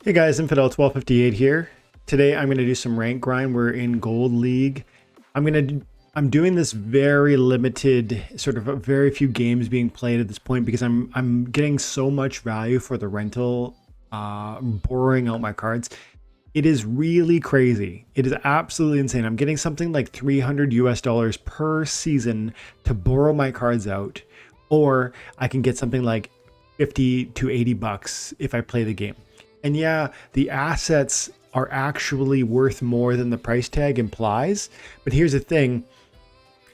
Hey guys, Infidel 1258 here. Today I'm going to do some rank grind. We're in Gold League. I'm doing this very limited, sort of a very few games being played at this point because I'm getting so much value for the rental, borrowing out my cards. It is really crazy. It is absolutely insane. I'm getting something like 300 US dollars per season to borrow my cards out, or I can get something like 50 to 80 bucks if I play the game. And yeah, the assets are actually worth more than the price tag implies. But here's the thing.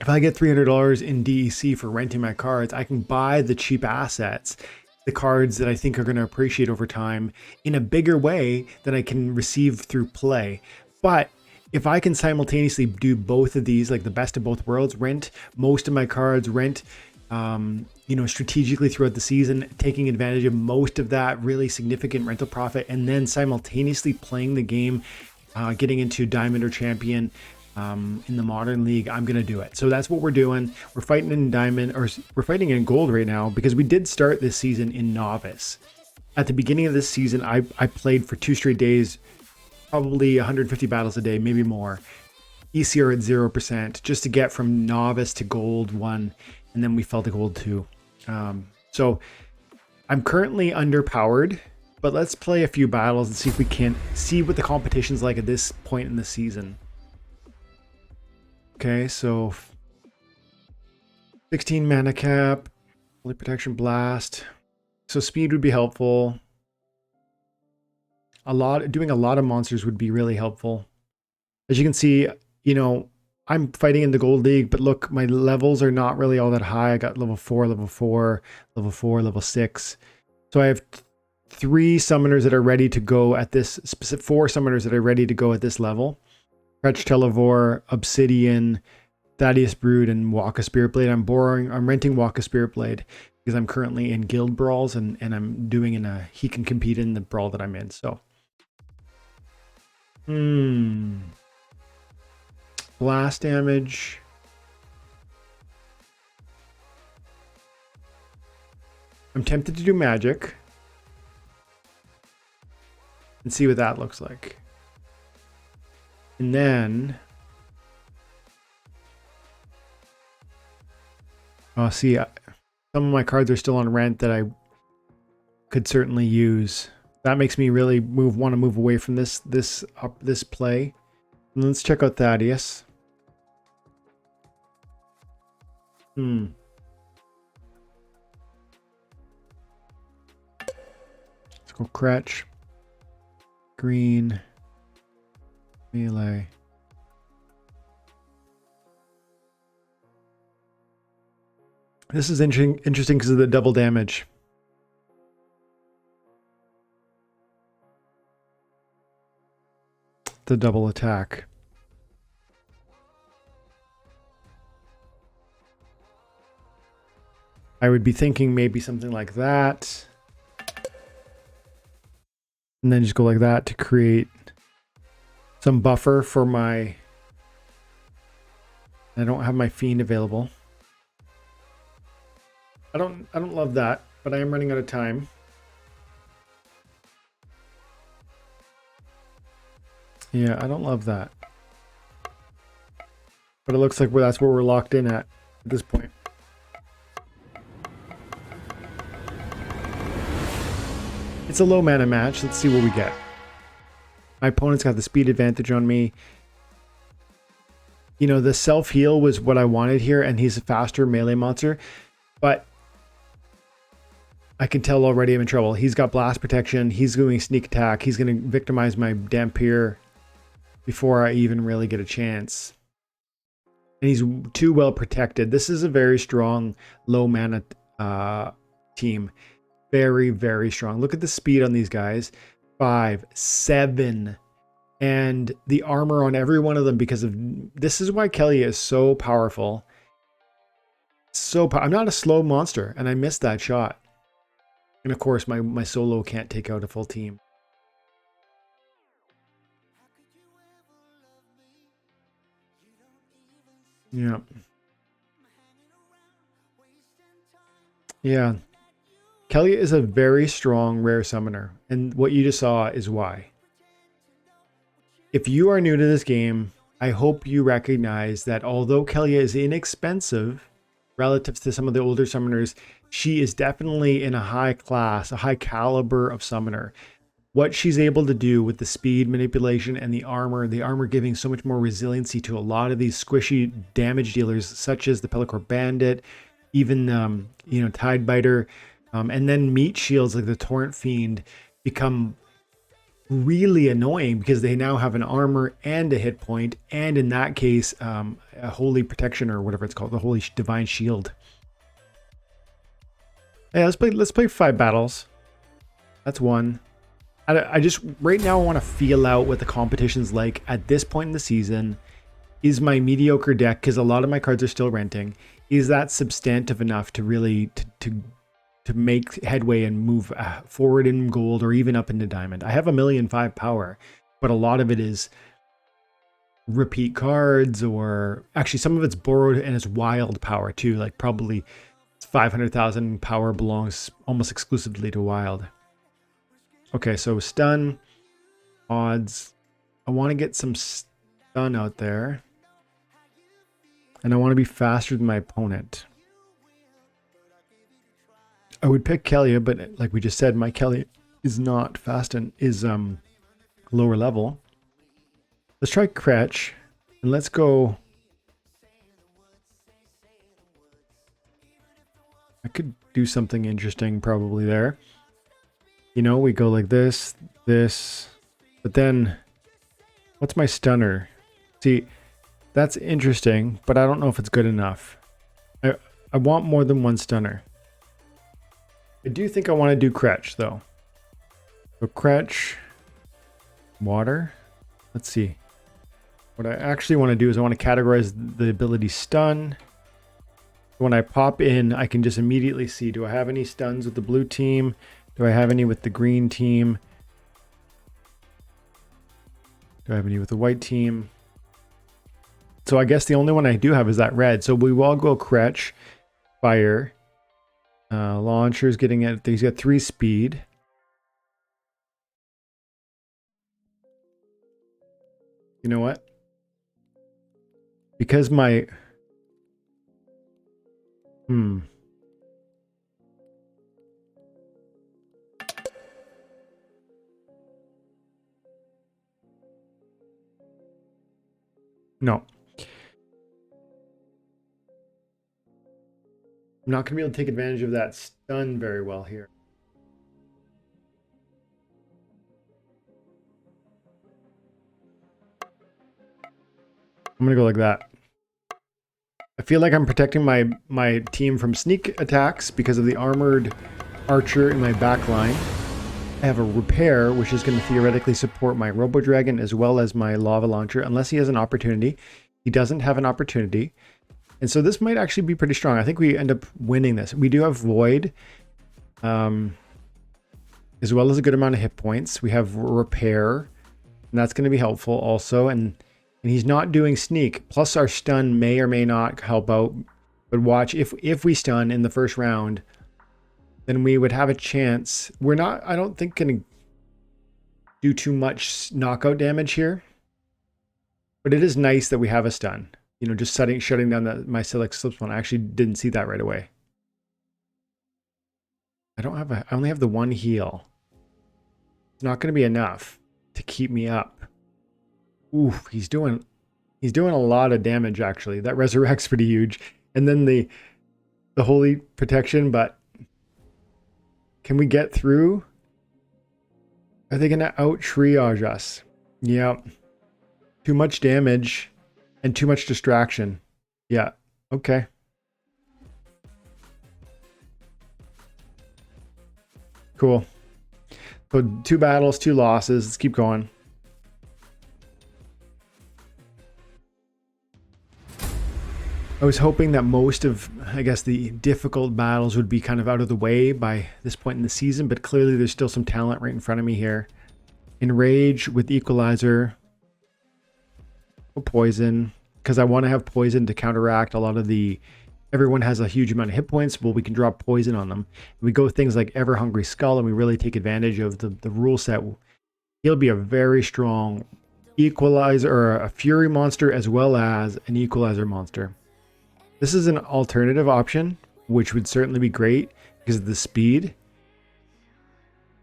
If I get $300 in DEC for renting my cards, I can buy the cheap assets, the cards that I think are going to appreciate over time in a bigger way than I can receive through play. But if I can simultaneously do both of these, like the best of both worlds, rent most of my cards, rent strategically throughout the season, taking advantage of most of that really significant rental profit, and then simultaneously playing the game, getting into Diamond or Champion in the Modern League, I'm going to do it. So that's what we're doing. We're fighting in Diamond, or we're fighting in Gold right now, because we did start this season in Novice. At the beginning of this season, I played for 2 straight days, probably 150 battles a day, maybe more. ECR at 0%, just to get from Novice to Gold 1, and then we fell to Gold 2. So I'm currently underpowered, but let's play a few battles and see if we can see what the competition's like at this point in the season. Okay, so 16 mana cap, holy protection blast. So speed would be helpful. Doing a lot of monsters would be really helpful. As you can see, I'm fighting in the Gold League, but look, my levels are not really all that high. I got level 4, level 4, level 4, level 6. So I have 3 summoners that are ready to go at this specific, 4 summoners that are ready to go at this level. Crutch Televore, Obsidian, Thaddeus Brood, and Waka Spirit Blade. I'm renting Waka Spirit Blade because I'm currently in guild brawls and I'm doing he can compete in the brawl that I'm in. So, blast damage. I'm tempted to do magic and see what that looks like. And then see, some of my cards are still on rent that I could certainly use. That makes me really want to move away from this play. And let's check out Thaddeus. Let's go Crutch. Green. Melee. This is interesting because of the double damage. The double attack. I would be thinking maybe something like that. And then just go like that to create some buffer for my... I don't have my Fiend available. I don't love that, but I am running out of time. Yeah, I don't love that. But it looks like that's where we're locked in at this point. It's a low mana match. Let's see what we get. My opponent's got the speed advantage on me. The self-heal was what I wanted here, and he's a faster melee monster. But I can tell already I'm in trouble. He's got blast protection. He's doing sneak attack. He's going to victimize my Dampier before I even really get a chance. And he's too well protected. This is a very strong low mana team. Very, very strong. Look at the speed on these guys. 5, 7. And the armor on every one of them, because of this is why Kelly is so powerful. I'm not a slow monster, and I missed that shot. And of course, my solo can't take out a full team. Yeah. Kelia is a very strong rare summoner, and what you just saw is why. If you are new to this game, I hope you recognize that although Kelia is inexpensive relative to some of the older summoners, she is definitely in a high class, a high caliber of summoner. What she's able to do with the speed manipulation and the armor giving so much more resiliency to a lot of these squishy damage dealers, such as the Pellicore Bandit, even Tidebiter, and then meat shields like the Torrent Fiend become really annoying because they now have an armor and a hit point, and in that case, a holy protection or whatever it's called, the holy divine shield. Yeah, let's play 5 battles. That's one. I just right now I want to feel out what the competition's like at this point in the season. Is my mediocre deck, because a lot of my cards are still renting, is that substantive enough to really to make headway and move forward in gold or even up into diamond? I have 1,000,005 power, but a lot of it is repeat cards, or actually some of it's borrowed and it's wild power too. Like probably 500,000 power belongs almost exclusively to wild. Okay, so stun odds. I want to get some stun out there. And I want to be faster than my opponent. I would pick Kelia, but like we just said, my Kelia is not fast and is lower level. Let's try Kretch. And let's go. I could do something interesting probably there. You know, we go like this, but then what's my stunner? See, that's interesting, but I don't know if it's good enough. I want more than one stunner. I do think I want to do Kretch though. So Kretch, water. Let's see. What I actually want to do is I want to categorize the ability stun. When I pop in, I can just immediately see, do I have any stuns with the blue team? Do I have any with the green team? Do I have any with the white team? So I guess the only one I do have is that red. So we will go Kretch, fire. Launcher's getting it. He's got 3 speed. You know what? Because my... No. I'm not going to be able to take advantage of that stun very well here. I'm going to go like that. I feel like I'm protecting my team from sneak attacks because of the armored archer in my back line. I have a repair, which is going to theoretically support my Robo Dragon as well as my lava launcher, unless he has an opportunity. He doesn't have an opportunity. And so this might actually be pretty strong. I think we end up winning this. We do have Void, as well as a good amount of hit points. We have repair, and that's going to be helpful also. And he's not doing sneak. Plus our stun may or may not help out. But watch, if we stun in the first round, then we would have a chance. We're not, I don't think, going to do too much knockout damage here. But it is nice that we have a stun. You know, just shutting down my Select Slips one. I actually didn't see that right away. I only have the 1 heal. It's not going to be enough to keep me up. Oof, he's doing a lot of damage actually. That resurrect's pretty huge. And then the holy protection, but can we get through? Are they going to out triage us? Yeah. Too much damage and too much distraction. Yeah. Okay. Cool. So 2 battles, 2 losses. Let's keep going. I was hoping that most of, I guess, the difficult battles would be kind of out of the way by this point in the season, but clearly there's still some talent right in front of me here. Enrage with equalizer. Poison, because I want to have poison to counteract a lot of the everyone has a huge amount of hit points. Well, we can drop poison on them. We go with things like Ever Hungry Skull, and we really take advantage of the rule set. He'll be a very strong equalizer, or a fury monster, as well as an equalizer monster. This is an alternative option, which would certainly be great because of the speed.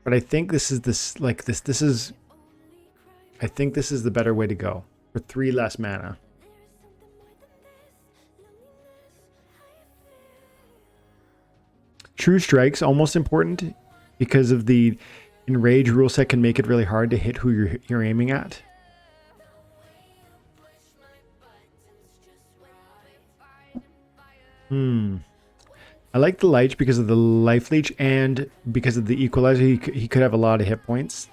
But I think this is I think this is the better way to go for 3 less mana. True Strike's almost important because of the Enrage rule set can make it really hard to hit who you're aiming at. I like the Lich because of the life leech and because of the equalizer. He could have a lot of hit points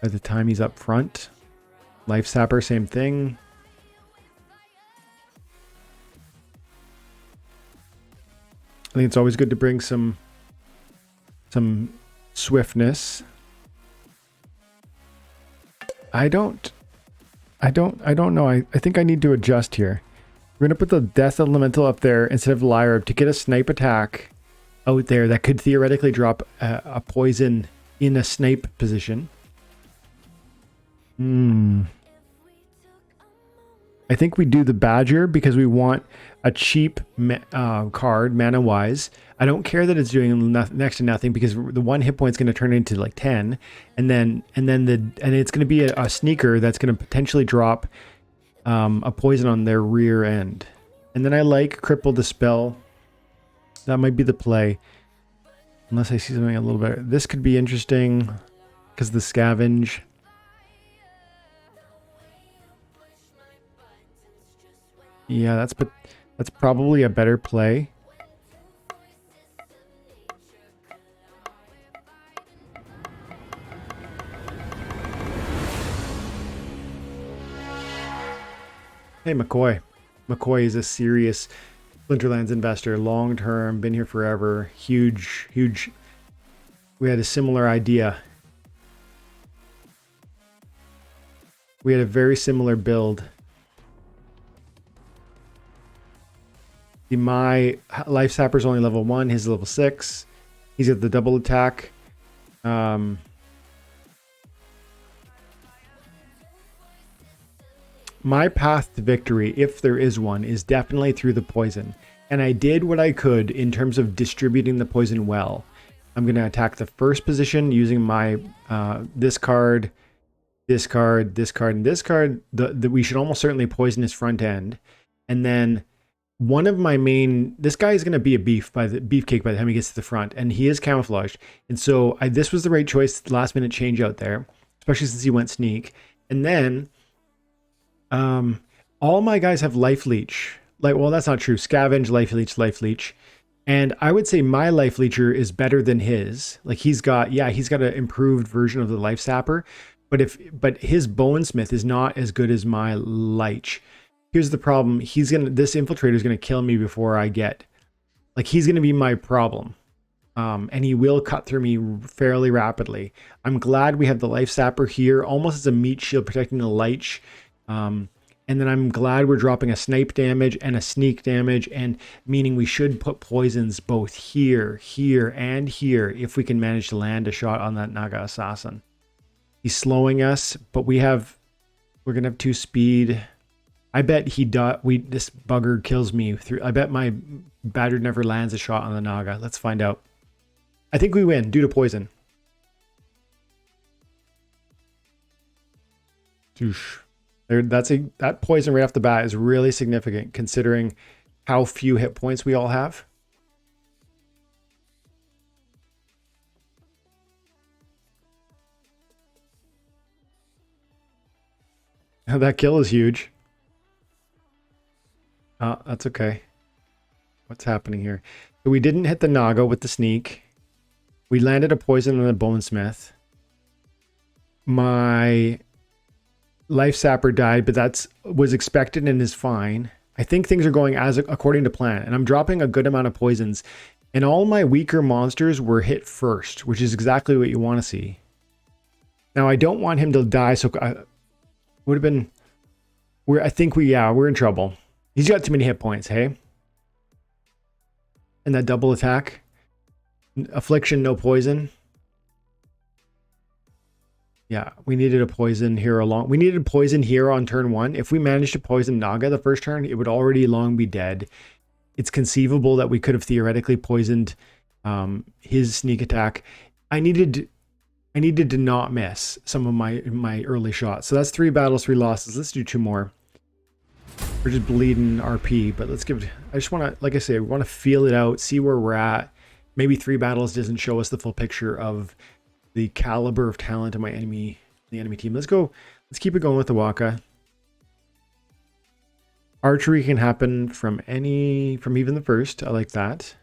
by the time he's up front. Life Sapper, same thing. I think it's always good to bring some swiftness. I don't know. I think I need to adjust here. We're going to put the Death Elemental up there instead of Lyra to get a snipe attack out there that could theoretically drop a poison in a snipe position. I think we do the Badger because we want a cheap card mana-wise. I don't care that it's doing next to nothing because the 1 hit point is going to turn into like 10, and it's going to be a sneaker that's going to potentially drop a poison on their rear end. And then I like Cripple Dispel. That might be the play. Unless I see something a little better. This could be interesting because the Scavenge. Yeah, that's probably a better play. Hey, McCoy. McCoy is a serious Splinterlands investor, long term, been here forever, huge. We had a similar idea. We had a very similar build. My Life Sapper's only level 1, his level 6. He's at the double attack. My path to victory, if there is one, is definitely through the poison. And I did what I could in terms of distributing the poison well. I'm going to attack the first position using my this card, and this card. We should almost certainly poison his front end. And then one of my main... This guy is going to be a beefcake by the time he gets to the front. And he is camouflaged. And so this was the right choice, last minute change out there. Especially since he went sneak. And then... all my guys have life leech. Well, that's not true. Scavenge, life leech. And I would say my life leecher is better than his. Like he's got an improved version of the life sapper, but his bonesmith is not as good as my lich. Here's the problem. This infiltrator is gonna kill me before I get, he's gonna be my problem. And he will cut through me fairly rapidly. I'm glad we have the life sapper here, almost as a meat shield protecting the lich. And then I'm glad we're dropping a snipe damage and a sneak damage, and meaning we should put poisons both here, and here if we can manage to land a shot on that Naga Assassin. He's slowing us, but we're gonna have 2 speed. I bet this bugger kills me through. I bet my Badger never lands a shot on the Naga. Let's find out. I think we win due to poison. Doosh. That poison right off the bat is really significant considering how few hit points we all have. That kill is huge. That's okay. What's happening here? So we didn't hit the Naga with the sneak. We landed a poison on the Bonesmith. My Life Sapper died, but that was expected and is fine. I think things are going according to plan, and I'm dropping a good amount of poisons. And all my weaker monsters were hit first, which is exactly what you want to see. Now I don't want him to die, so I would have been. We're in trouble. He's got too many hit points, hey? And that double attack. Affliction, no poison. Yeah, we needed a poison here along. We needed poison here on turn 1. If we managed to poison Naga the first turn, it would already long be dead. It's conceivable that we could have theoretically poisoned his sneak attack. I needed to not miss some of my early shots. So that's 3 battles, 3 losses. Let's do 2 more. We're just bleeding RP, but let's give it. I just want to, like I say, we want to feel it out, see where we're at. Maybe 3 battles doesn't show us the full picture of the caliber of talent of the enemy team. Let's go. Let's keep it going with the Waka. Archery can happen from even the first. I like that.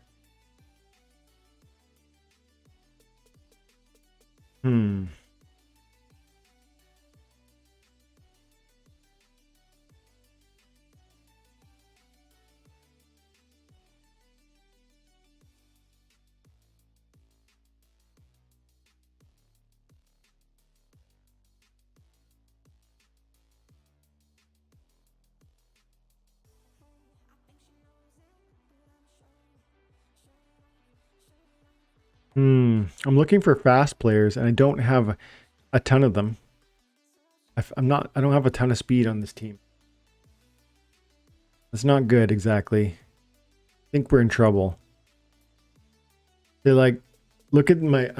I'm looking for fast players, and I don't have a ton of them. I don't have a ton of speed on this team. That's not good exactly. I think we're in trouble. They're like, look at my.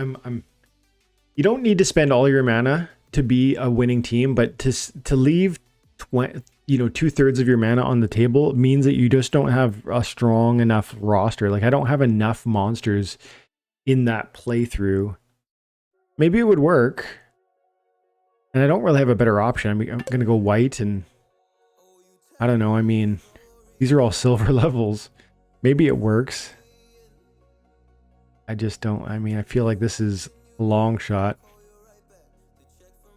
You don't need to spend all your mana to be a winning team, but to leave 2/3 of your mana on the table means that you just don't have a strong enough roster. Like, I don't have enough monsters in that playthrough. Maybe it would work, and I don't really have a better option. I'm gonna go white, and I don't know. I mean, these are all silver levels. Maybe it works. I just don't. I mean, I feel like this is a long shot.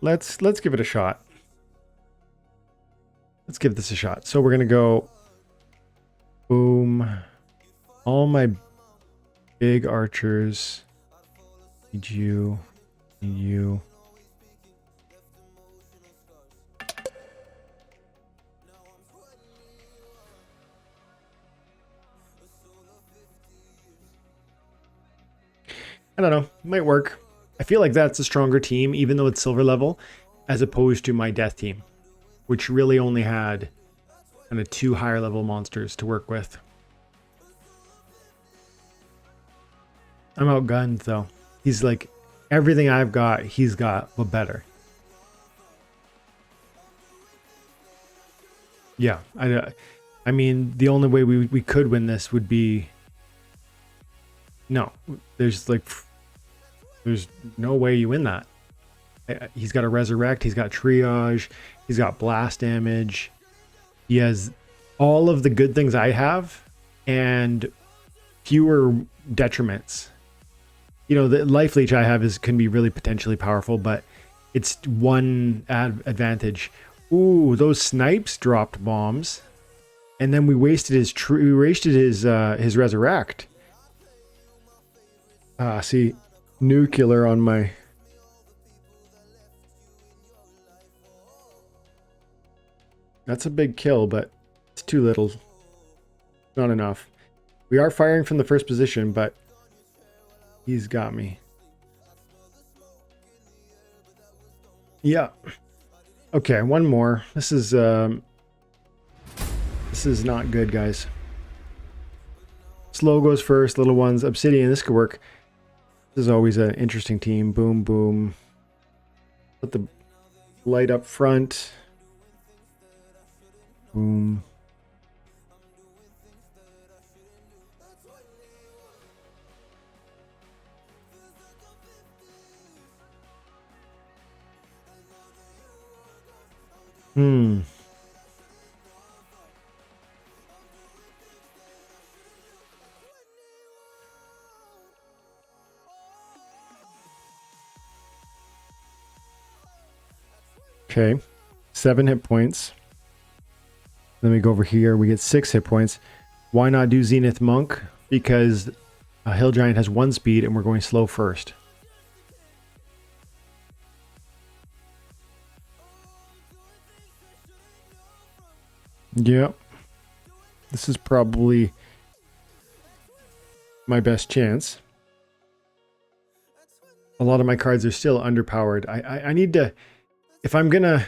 Let's give it a shot. Let's give this a shot. So we're gonna go boom. All my big archers. Need you. Need you. I don't know. It might work. I feel like that's a stronger team, even though it's silver level, as opposed to my death team, which really only had kind of 2 higher level monsters to work with. I'm outgunned though. He's like, everything I've got, he's got, but better. Yeah, I mean, the only way we could win this would be... No, there's no way you win that. He's got a resurrect, he's got triage, he's got blast damage. He has all of the good things I have and fewer detriments. You know, the life leech I have can be really potentially powerful, but it's one advantage. Ooh, those snipes dropped bombs, and then we wasted his resurrect. See, nuclear on my. That's a big kill, but it's too little. Not enough. We are firing from the first position, but he's got me. Yeah. Okay, one more. This is not good, guys. Slow goes first, little ones. Obsidian, this could work. This is always an interesting team. Boom, boom. Put the light up front. Boom. Okay. 7 hit points. Then we go over here. We get 6 hit points. Why not do Zenith Monk? Because a Hill Giant has 1 speed and we're going slow first. Yep. This is probably my best chance. A lot of my cards are still underpowered. I need to, if I'm gonna,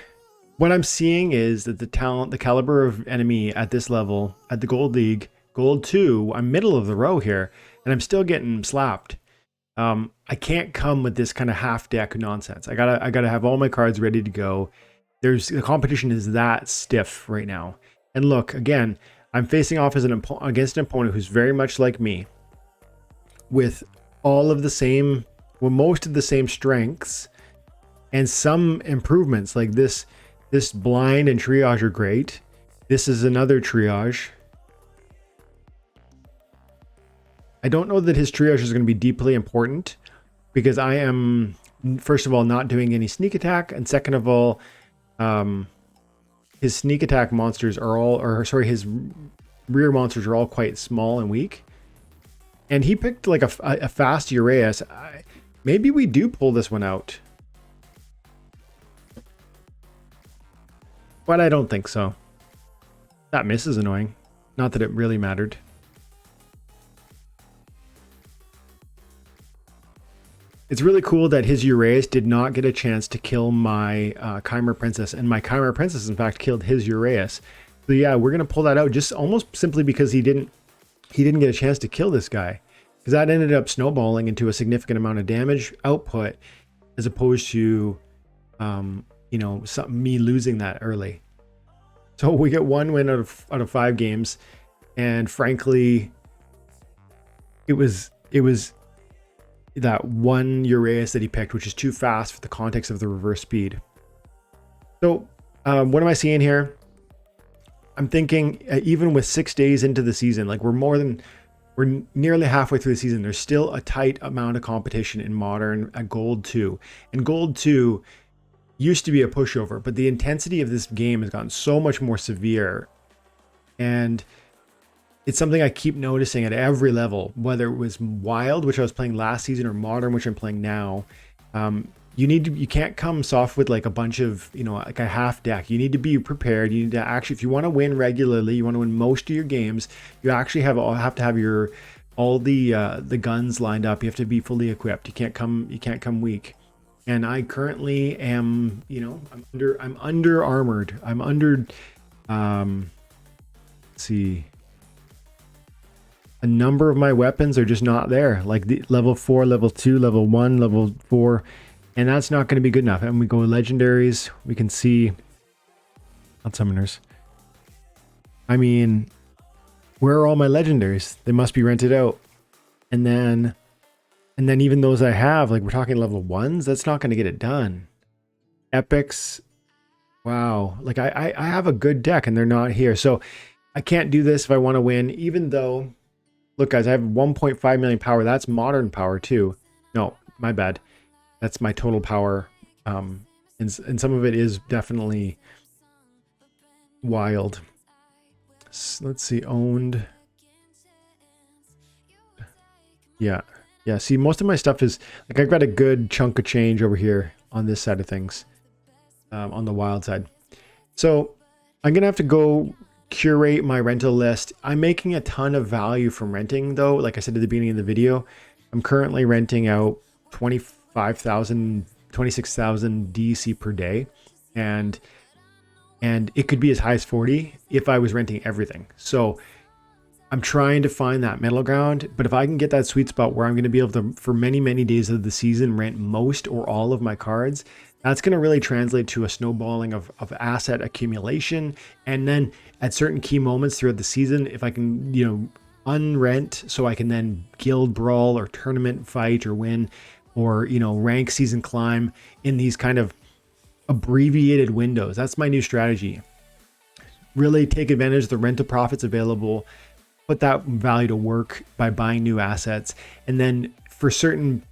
what I'm seeing is that the talent, the caliber of enemy at this level, at the Gold League, Gold 2, I'm middle of the row here, and I'm still getting slapped. I can't come with this kind of half deck nonsense. I gotta have all my cards ready to go. The competition is that stiff right now. And look, again, I'm facing off as against an opponent who's very much like me, with all of the same, well, most of the same strengths, and some improvements. Like this blind and triage are great. This is another triage. I don't know that his triage is going to be deeply important, because I am, first of all, not doing any sneak attack, and second of all, his sneak attack monsters are all, or sorry, his rear monsters are all quite small and weak. And he picked like a fast Uraeus. Maybe we do pull this one out, but I don't think so. That miss is annoying. Not that it really mattered. It's really cool that his Uraeus did not get a chance to kill my Chimera Princess, and my Chimera Princess in fact killed his Uraeus. So yeah, we're gonna pull that out just almost simply because he didn't get a chance to kill this guy, because that ended up snowballing into a significant amount of damage output, as opposed to you know, me losing that early. So we get one win out of 5 games, and frankly, it was that one Uraeus that he picked, which is too fast for the context of the reverse speed. So what am I seeing here? I'm thinking even with 6 days into the season, like we're nearly halfway through the season, there's still a tight amount of competition in Modern at Gold 2. And Gold 2 used to be a pushover, but the intensity of this game has gotten so much more severe. And it's something I keep noticing at every level, whether it was Wild, which I was playing last season, or Modern, which I'm playing now. You can't come soft with like a bunch of, you know, like a half deck. You need to be prepared. You need to actually, if you want to win regularly, you want to win most of your games, you actually have to have all the guns lined up. You have to be fully equipped. You can't come weak. And I currently am, you know, I'm under armored. I'm under let's see. A number of my weapons are just not there, like the level 4, level 2, level 1, level 4, and that's not going to be good enough. And we go legendaries, we can see, not summoners. I mean, where are all my legendaries? They must be rented out. And then even those I have, like we're talking level 1s, that's not going to get it done. Epics, wow, like I have a good deck and they're not here. So I can't do this if I want to win, even though, look guys, I have 1.5 million power. That's modern power too. No, my bad. That's my total power. And some of it is definitely wild. So let's see, owned. Yeah. Yeah, see, most of my stuff is, like, I've got a good chunk of change over here on this side of things, on the wild side. So I'm going to have to go curate my rental list. I'm making a ton of value from renting, though. Like I said at the beginning of the video, I'm currently renting out 26,000 DC per day. And it could be as high as 40 if I was renting everything. So I'm trying to find that middle ground, but if I can get that sweet spot where I'm going to be able to, for many, many days of the season, rent most or all of my cards, that's going to really translate to a snowballing of asset accumulation. And then at certain key moments throughout the season, if I can, you know, unrent so I can then guild brawl or tournament fight or win, or, you know, rank season climb in these kind of abbreviated windows. That's my new strategy. Really take advantage of the rental profits available, put that value to work by buying new assets, and then for certain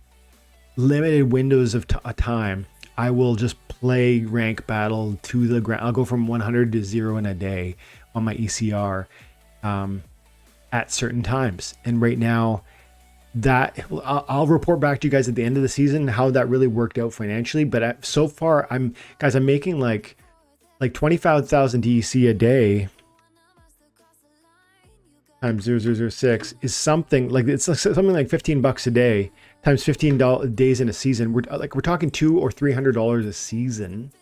limited windows of time, I will just play rank battle to the ground. I'll go from 100 to 0 in a day on my ECR at certain times. And right now, that I'll report back to you guys at the end of the season how that really worked out financially. But so far, I'm making like 25,000 DEC a day. times 0.006 is something like, it's like something like $15 a day times 15 days in a season. We're talking $200 or $300 a season.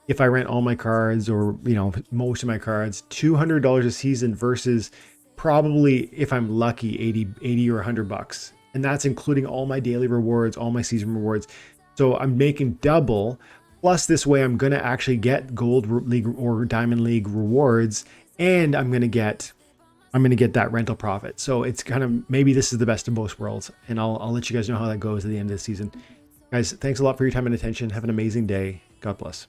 If I rent all my cards, or, you know, most of my cards, $200 a season versus probably, if I'm lucky, 80 or $100. And that's including all my daily rewards, all my season rewards. So I'm making double. Plus, this way I'm going to actually get Gold League or Diamond League rewards, and I'm going to get that rental profit. So it's kind of, maybe this is the best of both worlds, and I'll let you guys know how that goes at the end of the season. Guys, thanks a lot for your time and attention. Have an amazing day. God bless.